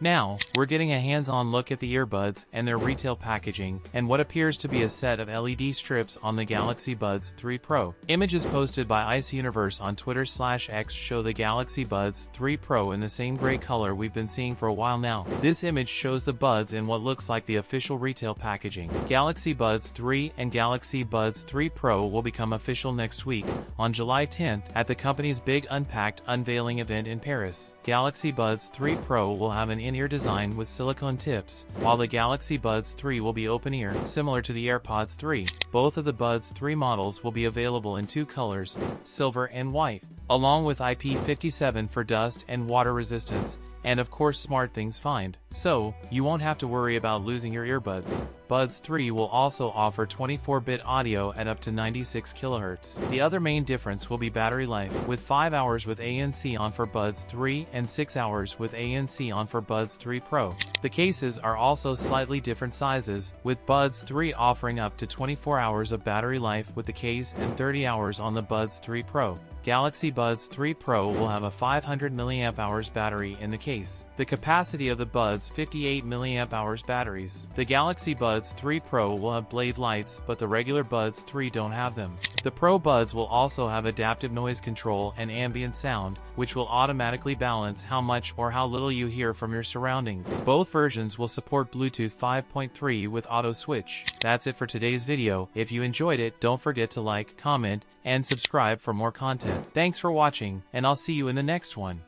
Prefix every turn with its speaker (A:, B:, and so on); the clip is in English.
A: Now, we're getting a hands-on look at the earbuds and their retail packaging, and what appears to be a set of LED strips on the Galaxy Buds 3 Pro. Images posted by Ice Universe on Twitter/X show the Galaxy Buds 3 Pro in the same gray color we've been seeing for a while now. This image shows the buds in what looks like the official retail packaging. Galaxy Buds 3 and Galaxy Buds 3 Pro will become official next week, on July 10th, at the company's big Unpacked unveiling event in Paris. Galaxy Buds 3 Pro will have an in-ear design with silicone tips, while the Galaxy Buds 3 will be open-ear, similar to the AirPods 3. Both of the Buds 3 models will be available in two colors, silver and white, along with IP57 for dust and water resistance, and of course SmartThings Find, so you won't have to worry about losing your earbuds. Buds 3 will also offer 24-bit audio at up to 96 kHz. The other main difference will be battery life, with 5 hours with ANC on for Buds 3 and 6 hours with ANC on for Buds 3 Pro. The cases are also slightly different sizes, with Buds 3 offering up to 24 hours of battery life with the case and 30 hours on the Buds 3 Pro. Galaxy Buds 3 Pro will have a 500 mAh battery in the case. The capacity of the Buds 58 mAh batteries. The Galaxy Buds 3 Pro will have blade lights, but the regular Buds 3 don't have them. The Pro Buds will also have adaptive noise control and ambient sound, which will automatically balance how much or how little you hear from your surroundings. Both versions will support Bluetooth 5.3 with auto switch. That's it for today's video. If you enjoyed it, don't forget to like, comment, and subscribe for more content. Thanks for watching, and I'll see you in the next one.